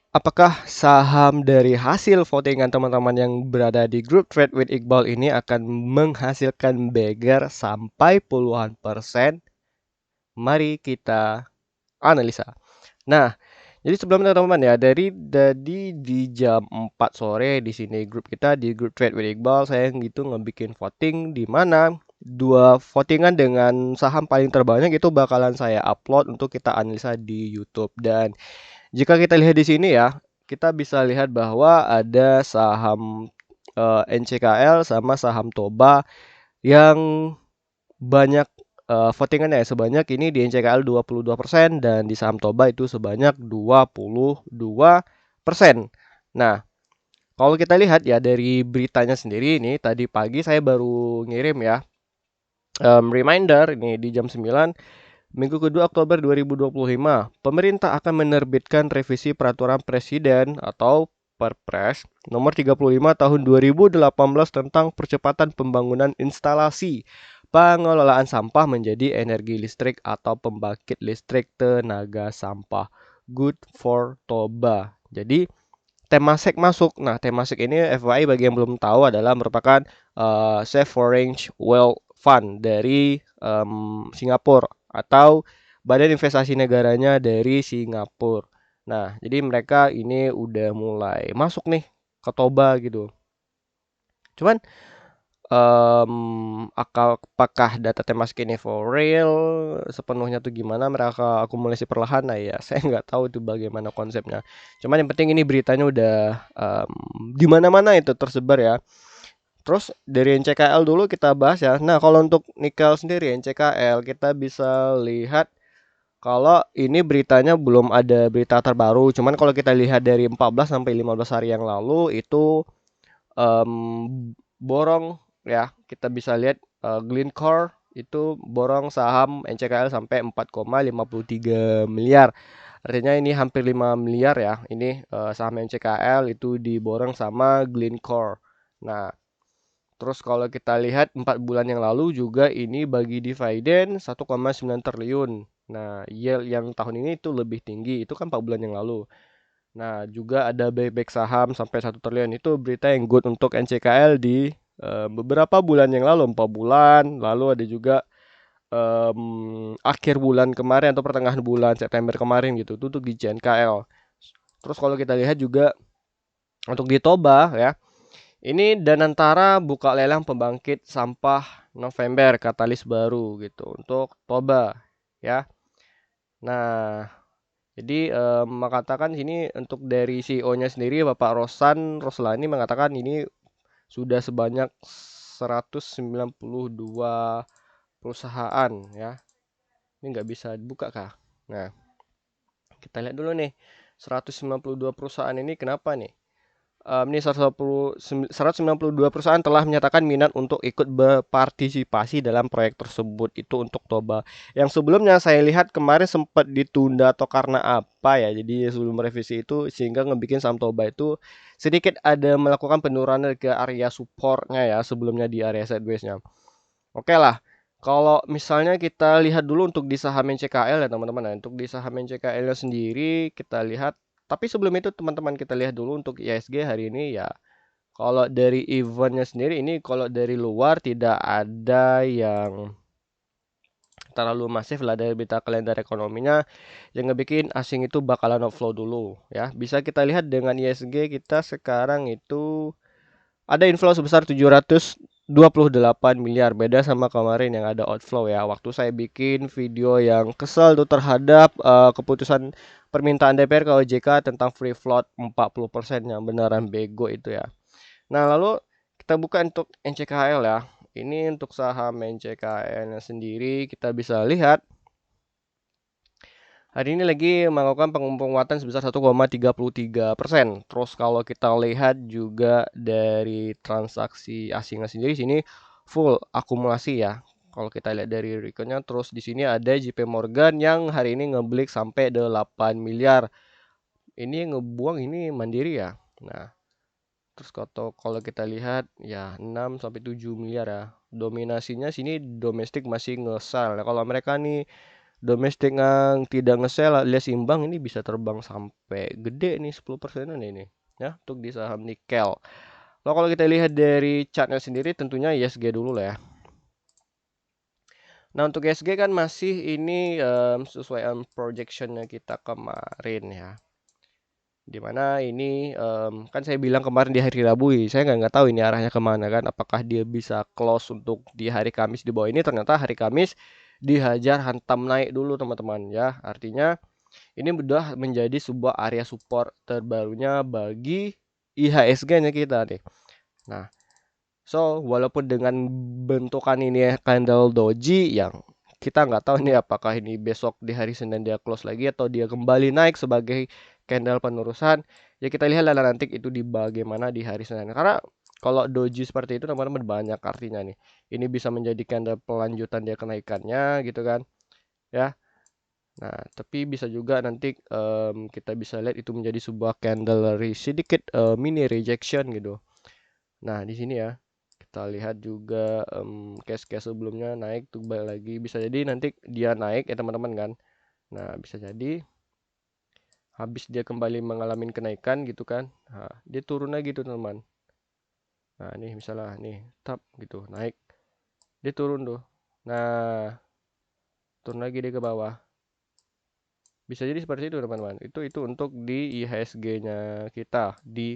Apakah saham dari hasil votingan teman-teman yang berada di grup Trade with Iqbal ini akan menghasilkan beggar sampai puluhan persen? Mari kita analisa. Nah, jadi sebelumnya teman-teman ya, dari di jam 4 sore di sini grup kita di grup Trade with Iqbal saya gitu ngebikin voting di mana dua votingan dengan saham paling terbanyak itu bakalan saya upload untuk kita analisa di YouTube. Dan jika kita lihat di sini ya, kita bisa lihat bahwa ada saham NCKL sama saham Toba yang banyak votingannya sebanyak ini di NCKL 22% dan di saham Toba itu sebanyak 22%. Nah, kalau kita lihat ya dari beritanya sendiri ini tadi pagi saya baru ngirim ya reminder ini di jam 9 Minggu kedua Oktober 2025, pemerintah akan menerbitkan revisi peraturan presiden atau Perpres nomor 35 tahun 2018 tentang percepatan pembangunan instalasi pengelolaan sampah menjadi energi listrik atau pembangkit listrik tenaga sampah. Good for Toba. Jadi Temasek masuk. Nah, Temasek ini FYI bagi yang belum tahu adalah merupakan Safe Foreign Wealth Fund dari Singapura atau badan investasi negaranya dari Singapura. Nah, jadi mereka ini udah mulai masuk nih ke Toba gitu. Cuman apakah data Temasek ini for real sepenuhnya tuh gimana mereka akumulasi perlahan? Nah ya, saya nggak tahu itu bagaimana konsepnya. Cuman yang penting ini beritanya udah di mana-mana itu tersebar ya. Terus dari NCKL dulu kita bahas ya. Nah, kalau untuk nikel sendiri NCKL kita bisa lihat kalau ini beritanya belum ada berita terbaru. Cuman kalau kita lihat dari 14 sampai 15 hari yang lalu itu borong ya. Kita bisa lihat Glencore itu borong saham NCKL sampai 4,53 miliar. Artinya ini hampir 5 miliar ya. Ini saham NCKL itu diborong sama Glencore. Nah, terus kalau kita lihat 4 bulan yang lalu juga ini bagi dividen 1,9 triliun. Nah, yield yang tahun ini itu lebih tinggi. Itu kan 4 bulan yang lalu. Nah, juga ada buyback saham sampai 1 triliun. Itu berita yang good untuk NCKL di beberapa bulan yang lalu, 4 bulan. Lalu ada juga akhir bulan kemarin atau pertengahan bulan September kemarin gitu. Itu untuk di JNKL. Terus kalau kita lihat juga untuk di Toba ya. Ini Danantara buka lelang pembangkit sampah November katalis baru gitu untuk Toba ya. Nah, jadi mengatakan sini untuk dari CEO-nya sendiri Bapak Roslani mengatakan ini sudah sebanyak 192 perusahaan ya. Ini nggak bisa dibuka kah? Nah, kita lihat dulu nih 192 perusahaan ini kenapa nih? Ini 192 perusahaan telah menyatakan minat untuk ikut berpartisipasi dalam proyek tersebut itu untuk Toba. Yang sebelumnya saya lihat kemarin sempat ditunda atau karena apa ya. Jadi sebelum revisi itu sehingga ngebikin saham Toba itu sedikit ada melakukan penurunan ke area supportnya ya sebelumnya di area sideways-nya. Oke lah. Kalau misalnya kita lihat dulu untuk di saham NCKL ya teman-teman. Nah, untuk di saham NCKL sendiri kita lihat tapi sebelum itu teman-teman kita lihat dulu untuk ISG hari ini ya. Kalau dari eventnya sendiri ini kalau dari luar tidak ada yang terlalu masif lah dari berita kalender ekonominya yang ngebikin asing itu bakalan outflow dulu ya. Bisa kita lihat dengan ISG kita sekarang itu ada inflow sebesar 728 miliar beda sama kemarin yang ada outflow ya. Waktu saya bikin video yang kesel tuh terhadap keputusan permintaan DPR ke OJK tentang free float 40% yang beneran bego itu ya. Nah, lalu kita buka untuk NCKL ya. Ini untuk saham NCKL sendiri kita bisa lihat hari ini lagi melakukan penguatan sebesar 1,33%. Terus kalau kita lihat juga dari transaksi asingnya sendiri sini full akumulasi ya. Kalau kita lihat dari recordnya terus di sini ada JP Morgan yang hari ini ngeblik sampai 8 miliar. Ini ngebuang ini Mandiri ya. Nah, terus kalau kita lihat ya 6 sampai 7 miliar ya. Dominasinya sini domestik masih ngesal. Nah, kalau mereka nih domestik yang tidak nge-sell alias imbang ini bisa terbang sampai gede nih 10%-an ini ya untuk di saham nikel. Lalu kalau kita lihat dari chartnya sendiri tentunya ISG dulu lah ya. Nah untuk ISG kan masih ini sesuai projectionnya kita kemarin ya. Dimana ini kan saya bilang kemarin di hari Rabu, saya nggak tahu ini arahnya kemana kan. Apakah dia bisa close untuk di hari Kamis di bawah ini? Ternyata hari Kamis dihajar hantam naik dulu teman-teman ya. Artinya ini sudah menjadi sebuah area support terbarunya bagi IHSG-nya kita nih. Nah, so walaupun dengan bentukan ini candle doji yang kita nggak tahu nih apakah ini besok di hari Senin dia close lagi atau dia kembali naik sebagai candle penerusan. Ya kita lihat lah nanti itu di bagaimana di hari Senin. Karena kalau doji seperti itu teman-teman banyak artinya nih. Ini bisa menjadi candle pelanjutan dia kenaikannya gitu kan. Ya. Nah, tapi bisa juga nanti kita bisa lihat itu menjadi sebuah candle sedikit mini rejection gitu. Nah, di sini ya kita lihat juga case-case sebelumnya naik tuh balik lagi. Bisa jadi nanti dia naik ya teman-teman kan. Nah, bisa jadi habis dia kembali mengalami kenaikan gitu kan. Nah, dia turun lagi tuh teman-teman. Nah, nih misalnya nih tap gitu naik. Dia turun tuh. Nah, turun lagi dia ke bawah. Bisa jadi seperti itu teman-teman. Itu untuk di IHSG-nya kita di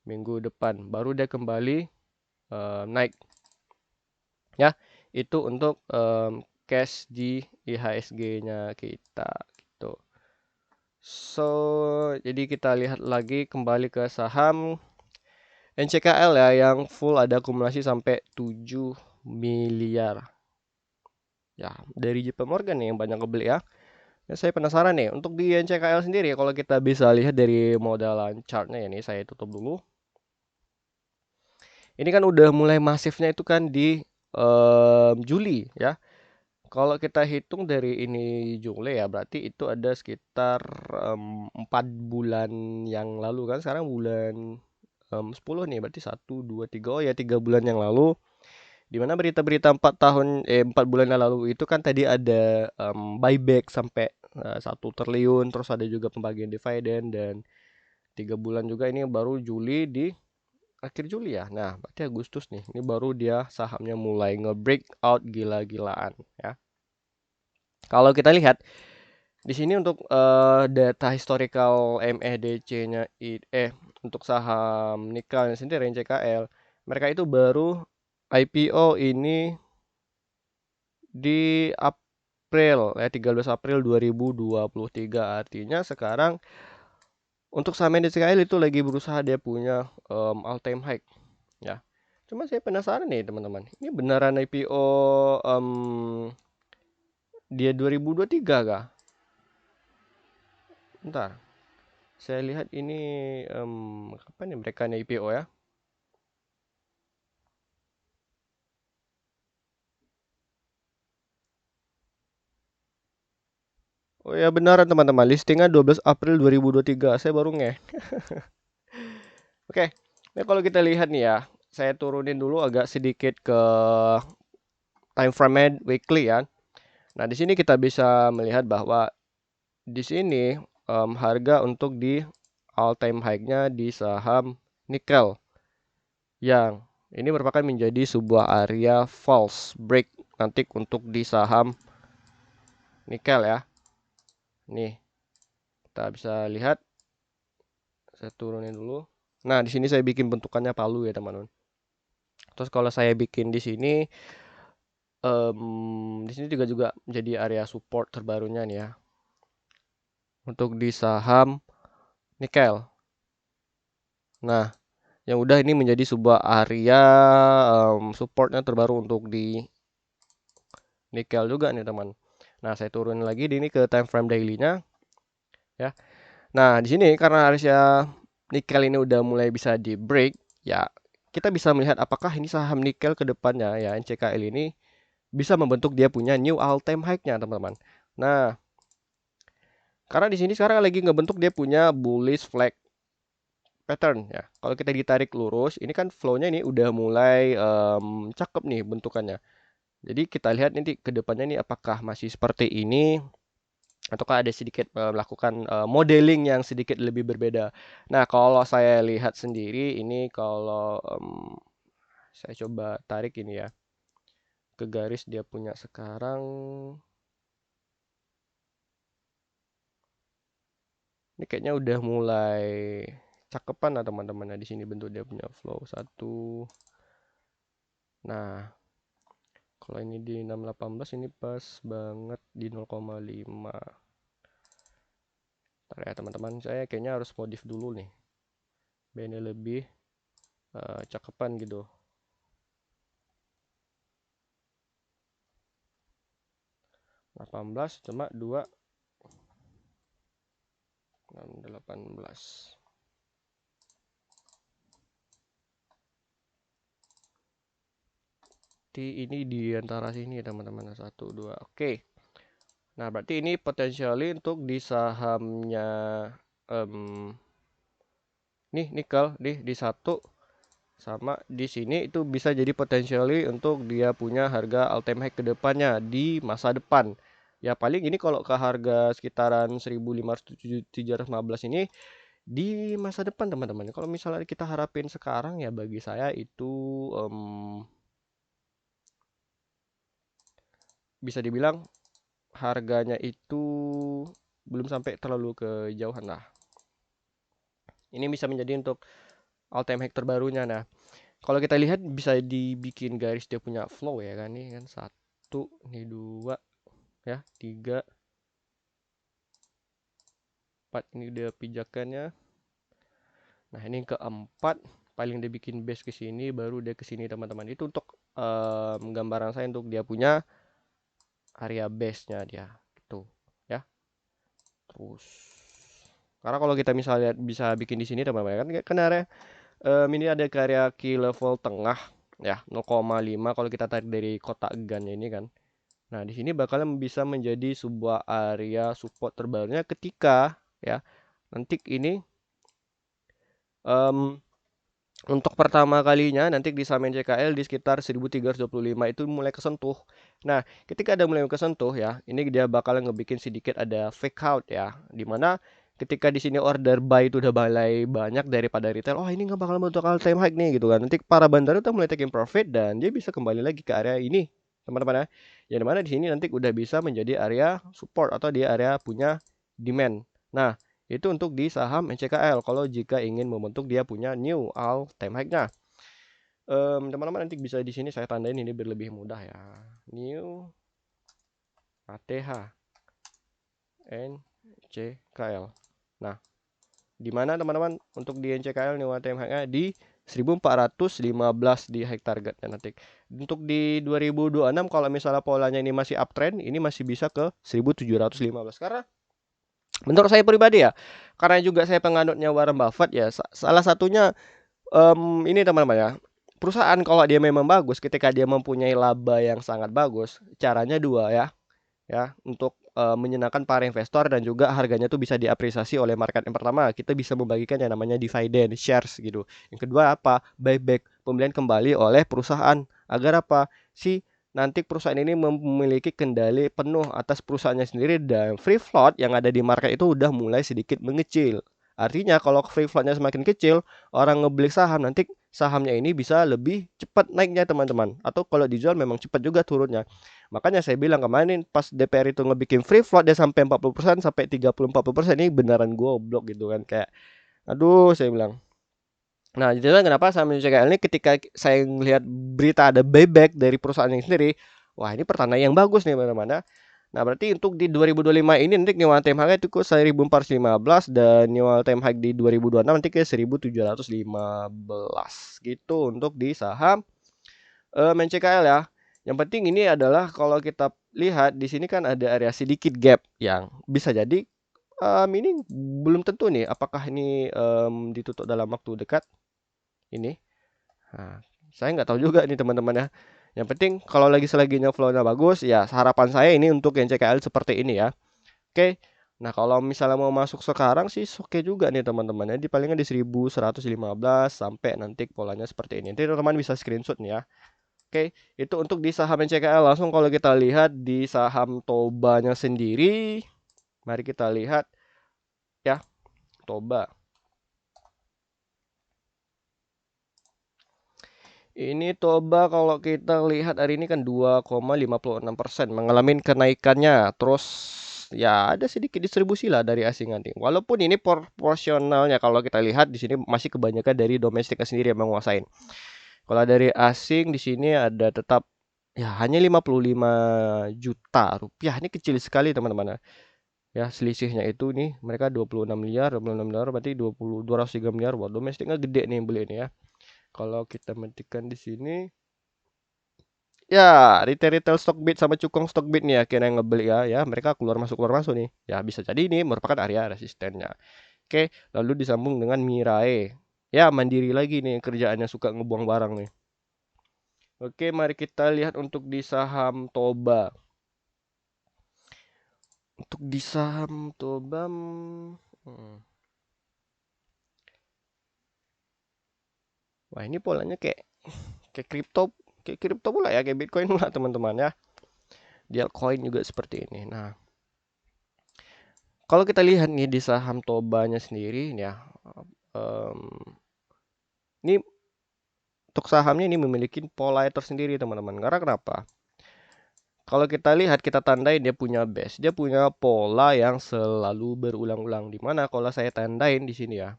minggu depan. Baru dia kembali naik. Ya, itu untuk cash di IHSG-nya kita gitu. So, jadi kita lihat lagi kembali ke saham NCKL ya yang full ada akumulasi sampai 7 miliar. Ya, dari JP Morgan nih yang banyak kebeli ya. Ya, saya penasaran nih, untuk di NCKL sendiri kalau kita bisa lihat dari modelan chartnya ini, saya tutup dulu. Ini kan udah mulai masifnya itu kan di Juli ya. Kalau kita hitung dari ini Juli ya, berarti itu ada sekitar 4 bulan yang lalu kan. Sekarang bulan 10 nih, berarti 1, 2, 3. Oh ya, 3 bulan yang lalu. Dimana berita-berita 4 bulan yang lalu itu kan tadi ada buyback sampai 1 triliun, terus ada juga pembagian dividen dan 3 bulan juga ini baru Juli di akhir Juli ya. Nah, berarti Agustus nih. Ini baru dia sahamnya mulai nge-break out gila-gilaan ya. Kalau kita lihat di sini untuk data historical MEDC-nya untuk saham nikel sendiri NCKL, mereka itu baru IPO ini di April ya 13 April 2023. Artinya sekarang untuk saham NCKL itu lagi berusaha dia punya all time high ya. Cuma saya penasaran nih teman-teman. Ini beneran IPO dia 2023 kah? Bentar. Saya lihat ini kapan nih mereka nih IPO ya? Oh ya beneran teman-teman, listingnya 12 April 2023. Saya baru ngeh. Oke. Nah, kalau kita lihat nih ya, saya turunin dulu agak sedikit ke time frame weekly ya. Nah, di sini kita bisa melihat bahwa di sini harga untuk di all time high-nya di saham nikel yang ini merupakan menjadi sebuah area false break nanti untuk di saham nikel ya. Nih, kita bisa lihat. Saya turunin dulu. Nah, di sini saya bikin bentukannya palu ya, teman-teman. Terus kalau saya bikin di sini di sini juga menjadi area support terbarunya nih ya. Untuk di saham nikel. Nah, yang udah ini menjadi sebuah area supportnya terbaru untuk di nikel juga nih teman. Nah saya turun lagi di ini ke time frame daily-nya ya. Nah di sini karena area nikel ini udah mulai bisa di break ya, kita bisa melihat apakah ini saham nikel ke depannya ya NCKL ini bisa membentuk dia punya new all time high-nya teman-teman. Nah karena di sini sekarang lagi ngebentuk dia punya bullish flag pattern ya. Kalau kita ditarik lurus, ini kan flow-nya ini udah mulai cakep nih bentukannya. Jadi kita lihat nanti ke depannya nih apakah masih seperti ini ataukah ada sedikit melakukan modeling yang sedikit lebih berbeda. Nah, kalau saya lihat sendiri ini kalau saya coba tarik ini ya ke garis dia punya sekarang. Ini kayaknya udah mulai cakepan lah teman-teman. Nah, di sini bentuk dia punya flow 1. Nah, kalau ini di 618 ini pas banget di 0,5. Ntar ya teman-teman, saya kayaknya harus modif dulu nih. Biar ini lebih cakepan gitu. 18 cuma 2 18. Ini di antara sini ya teman-teman. 1 2. Oke. Nah, berarti ini potensialnya untuk di sahamnya nih nikel di 1 sama di sini itu bisa jadi potensialnya untuk dia punya harga all time high ke depannya di masa depan. Ya paling ini kalau ke harga sekitaran 1.500-715 ini di masa depan teman-teman. Kalau misalnya kita harapin sekarang ya bagi saya itu bisa dibilang harganya itu belum sampai terlalu kejauhan lah. Ini bisa menjadi untuk all time high terbarunya. Nah, kalau kita lihat bisa dibikin garis dia punya flow ya kan, ini kan 1, ini 2 ya, 3 4 ini dia pijakannya. Nah, ini keempat paling dia bikin base ke sini baru dia ke sini teman-teman. Itu untuk gambaran saya untuk dia punya area base-nya dia gitu ya. Terus karena kalau kita misalnya bisa bikin di sini teman-teman kan area ini ada area key level tengah ya 0,5 kalau kita tarik dari kotak gun ini kan. Nah, di sini bakalan bisa menjadi sebuah area support terbarunya ketika ya nanti ini untuk pertama kalinya nanti di saham NCKL di sekitar 1325 itu mulai kesentuh. Nah, ketika ada mulai kesentuh ya, ini dia bakalan ngebikin sedikit ada fake out ya. Dimana ketika di sini order buy itu udah mulai banyak daripada retail, oh ini nggak bakal bentuk all time high nih gitu kan. Nanti para bandar itu mulai taking profit dan dia bisa kembali lagi ke area ini, teman-teman ya. Yang dimana di sini nanti udah bisa menjadi area support atau di area punya demand. Nah, itu untuk di saham NCKL kalau jika ingin membentuk dia punya new all time high-nya. Teman-teman nanti bisa di sini saya tandain ini biar lebih mudah ya. New ATH NCKL. Nah, di mana teman-teman untuk di NCKL new all time high-nya di 1415 di high target dan nanti. Untuk di 2026 kalau misalnya polanya ini masih uptrend, ini masih bisa ke 1715 karena menurut saya pribadi ya, karena juga saya penganutnya Warren Buffett ya, salah satunya ini teman-teman ya, perusahaan kalau dia memang bagus, ketika dia mempunyai laba yang sangat bagus, caranya dua ya, untuk menyenangkan para investor dan juga harganya tuh bisa diapresiasi oleh market. Yang pertama, kita bisa membagikan yang namanya dividen shares gitu. Yang kedua apa? Buyback, pembelian kembali oleh perusahaan. Agar apa? Nanti perusahaan ini memiliki kendali penuh atas perusahaannya sendiri dan free float yang ada di market itu udah mulai sedikit mengecil. Artinya kalau free floatnya semakin kecil, orang ngebeli saham nanti sahamnya ini bisa lebih cepat naiknya teman-teman. Atau kalau dijual memang cepat juga turunnya. Makanya saya bilang kemarin pas DPR itu ngebikin free float dia sampai 40% sampai 30-40% ini beneran goblok gitu kan kayak aduh saya bilang. Nah, jadi kenapa saham NCKL ini ketika saya melihat berita ada buyback dari perusahaan yang sendiri, wah ini pertanda yang bagus nih mana-mana. Nah, berarti untuk di 2025 ini nanti new all time high itu ke 1415 dan new all time high di 2026 nanti ke 1715 gitu untuk di saham NCKL ya. Yang penting ini adalah kalau kita lihat di sini kan ada area sedikit gap yang bisa jadi ini belum tentu nih apakah ini ditutup dalam waktu dekat ini. Nah, saya nggak tahu juga nih teman-teman ya. Yang penting kalau selaginya flow-nya bagus, ya harapan saya ini untuk yang CKL seperti ini ya. Oke. Nah, kalau misalnya mau masuk sekarang sih oke juga nih teman-teman ya. Di palingnya di 1115 sampai nanti polanya seperti ini. Nanti teman-teman bisa screenshot nih ya. Oke, itu untuk di saham NCKL. Langsung kalau kita lihat di saham Tobanya sendiri, mari kita lihat ya, Toba. Ini Toba kalau kita lihat hari ini kan 2,56% mengalami kenaikannya. Terus ya ada sedikit distribusi lah dari asing nanti. Walaupun ini proporsionalnya kalau kita lihat di sini masih kebanyakan dari domestiknya sendiri yang menguasain. Kalau dari asing di sini ada tetap ya hanya 55 juta rupiah. Ini kecil sekali teman-teman. Ya, selisihnya itu nih mereka 26 miliar, 26 miliar berarti 203 miliar. Wah, domestiknya gede nih beli ini ya. Kalau kita mentikan di sini ya, retail Stockbit sama cukong Stockbit nih akhirnya yang ngebeli ya, mereka keluar masuk nih. Ya, bisa jadi ini merupakan area resistennya. Oke, lalu disambung dengan Mirae. Ya, mandiri lagi nih kerjaannya suka ngebuang barang nih. Oke, mari kita lihat untuk di saham Toba. Untuk di saham Toba, wah ini polanya kayak kripto pula ya, kayak Bitcoin pula teman-teman ya. Dia coin juga seperti ini. Nah, kalau kita lihat nih di saham Tobanya sendiri ya, ini untuk sahamnya ini memiliki pola tersendiri teman-teman. Karena kenapa? Kalau kita lihat, kita tandai dia punya base, dia punya pola yang selalu berulang-ulang. Dimana kalau saya tandain di sini ya,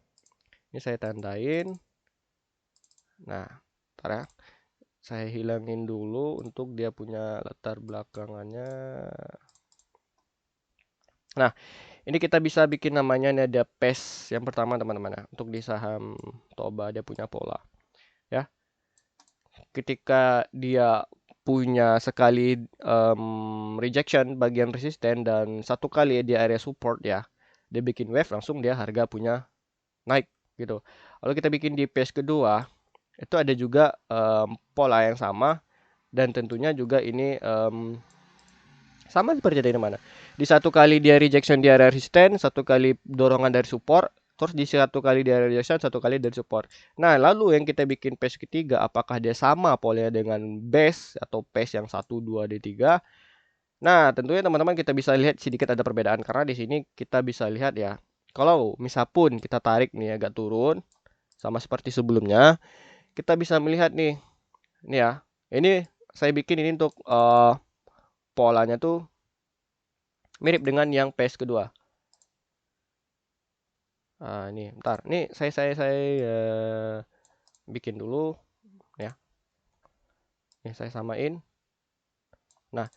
ini saya tandain. Nah, ntar ya, saya hilangin dulu untuk dia punya latar belakangannya. Nah, ini kita bisa bikin namanya, ini ada PES yang pertama teman-teman ya. Untuk di saham Toba dia punya pola ya. Ketika dia punya sekali rejection bagian resisten dan satu kali di area support ya, dia bikin wave langsung dia harga punya naik gitu. Lalu kita bikin di phase kedua, itu ada juga pola yang sama dan tentunya juga ini sama seperti dari mana. Di satu kali dia rejection di area resisten, satu kali dorongan dari support, terus di satu kali di area rejection, satu kali dari support. Nah, lalu yang kita bikin phase ketiga, apakah dia sama polanya dengan base atau phase yang 1, 2, D3? Nah, tentunya teman-teman kita bisa lihat sedikit ada perbedaan karena di sini kita bisa lihat ya. Kalau misal pun kita tarik nih agak turun sama seperti sebelumnya, kita bisa melihat nih. Ini ya. Ini saya bikin ini untuk polanya tuh mirip dengan yang phase kedua. Ini bentar. Ini saya bikin dulu ya. Ini saya samain. Nah,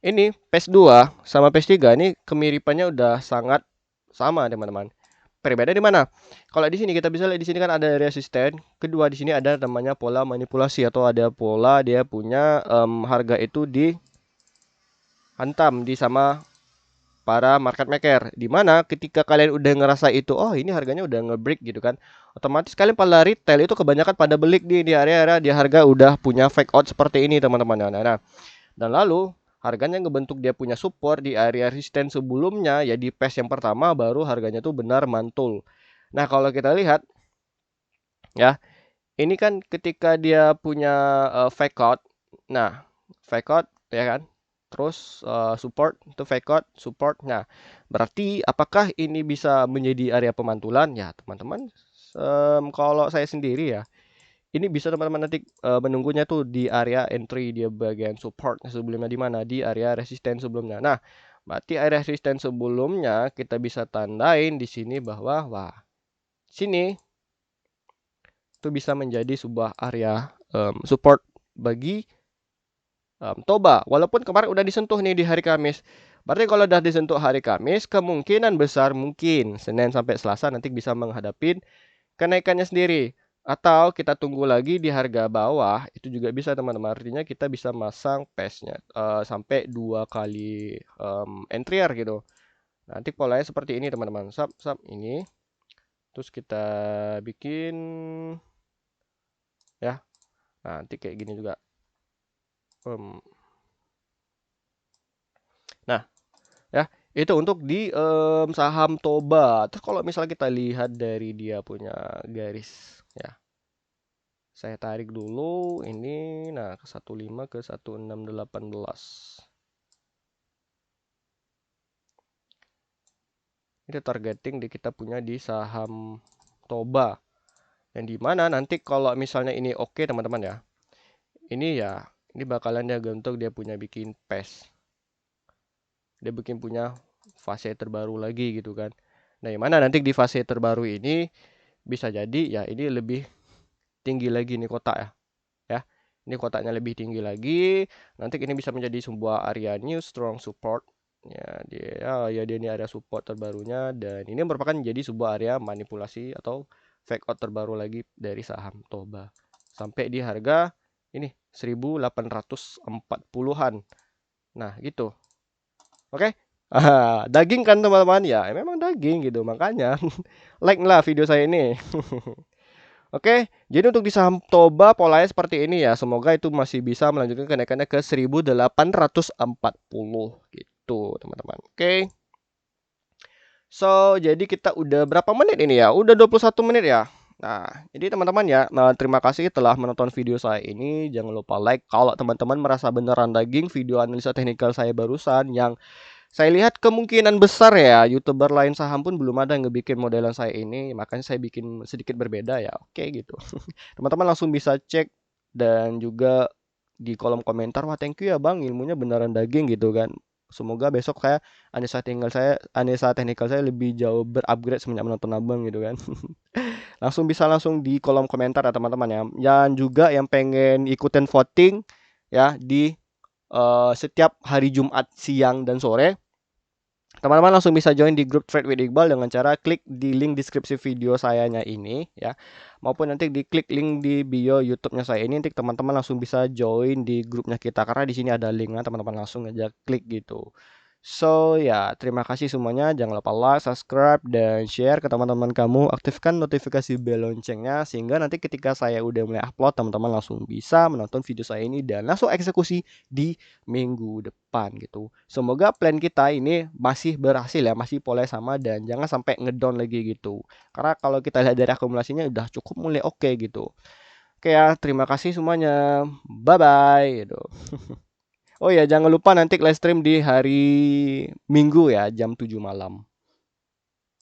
ini phase 2 sama phase 3 ini kemiripannya udah sangat sama, teman-teman. Perbedaan di mana? Kalau di sini kita bisa lihat di sini kan ada resisten. Kedua di sini ada namanya pola manipulasi atau ada pola dia punya harga itu dihantam di sama para market maker. Dimana ketika kalian udah ngerasa itu, oh ini harganya udah nge-break gitu kan, otomatis kalian pada retail itu kebanyakan pada beli di area-area di harga udah punya fake out seperti ini teman-teman. Nah, dan lalu harganya ngebentuk dia punya support di area resisten sebelumnya ya di phase yang pertama baru harganya tuh benar mantul. Nah kalau kita lihat ya, ini kan ketika dia punya fake out, nah fake out ya kan, terus support itu fake out support. Nah berarti apakah ini bisa menjadi area pemantulan ya teman-teman? Kalau saya sendiri ya ini bisa teman-teman nanti menunggunya tuh di area entry dia bagian support sebelumnya di mana di area resisten sebelumnya. Nah berarti area resisten sebelumnya kita bisa tandain di sini bahwa wah sini itu bisa menjadi sebuah area support bagi Toba. Walaupun kemarin udah disentuh nih di hari Kamis. Berarti kalau udah disentuh hari Kamis, kemungkinan besar mungkin Senin sampai Selasa nanti bisa menghadapi kenaikannya sendiri. Atau kita tunggu lagi di harga bawah, itu juga bisa teman-teman. Artinya kita bisa masang pace-nya sampai 2 kali entry gitu. Nanti polanya seperti ini teman-teman. Sub ini. Terus kita bikin ya. Nanti kayak gini juga. Nah, ya, itu untuk di saham Toba. Terus kalau misalnya kita lihat dari dia punya garis ya, Saya tarik dulu ini, nah ke 15 ke 1618. Ini targeting kita punya di saham Toba. Yang dimana nanti kalau misalnya ini oke teman-teman ya, ini bakalan dia gantung dia punya bikin PES. Dia bikin punya fase terbaru lagi gitu kan. Nah, yang mana nanti di fase terbaru ini bisa jadi ya ini lebih tinggi lagi nih kotak ya. Ya. Ini kotaknya lebih tinggi lagi. Nanti ini bisa menjadi sebuah area new strong support. Dia ini area support terbarunya dan ini merupakan jadi sebuah area manipulasi atau fake out terbaru lagi dari saham Toba. Sampai di harga ini 1840-an. Nah, gitu. Oke. Daging kan teman-teman ya, memang daging gitu. Makanya like lah video saya ini. Oke, jadi untuk di saham Toba polanya seperti ini ya. Semoga itu masih bisa melanjutkan kenaikannya ke 1840 gitu, teman-teman. Oke. So, jadi kita udah berapa menit ini ya? Udah 21 menit ya. Nah, jadi teman-teman ya, terima kasih telah menonton video saya ini. Jangan lupa like kalau teman-teman merasa beneran daging video analisa teknikal saya barusan yang saya lihat kemungkinan besar ya, YouTuber lain saham pun belum ada yang ngebikin modelan saya ini, makanya saya bikin sedikit berbeda ya. Oke gitu. Teman-teman langsung bisa cek dan juga di kolom komentar, wah thank you ya Bang, ilmunya beneran daging gitu kan. Semoga besok analisa teknikal saya lebih jauh berupgrade semenjak menonton Abang gitu kan. langsung di kolom komentar ya teman-teman ya. Dan juga yang pengen ikutin voting ya di setiap hari Jumat siang dan sore, teman-teman langsung bisa join di grup Trade with Iqbal dengan cara klik di link deskripsi video sayanya ini ya, maupun nanti diklik link di bio YouTube-nya saya ini, nanti teman-teman langsung bisa join di grupnya kita karena di sini ada linknya, teman-teman langsung aja klik gitu. So ya, terima kasih semuanya. Jangan lupa like, subscribe, dan share ke teman-teman kamu. Aktifkan notifikasi bel loncengnya sehingga nanti ketika saya udah mulai upload, teman-teman langsung bisa menonton video saya ini dan langsung eksekusi di minggu depan gitu. Semoga plan kita ini masih berhasil ya, masih pola sama dan jangan sampai ngedown lagi gitu. Karena kalau kita lihat dari akumulasinya udah cukup mulai oke gitu. Oke ya, terima kasih semuanya. Bye bye gitu. Oh ya, jangan lupa nanti live stream di hari Minggu ya, jam 7 malam.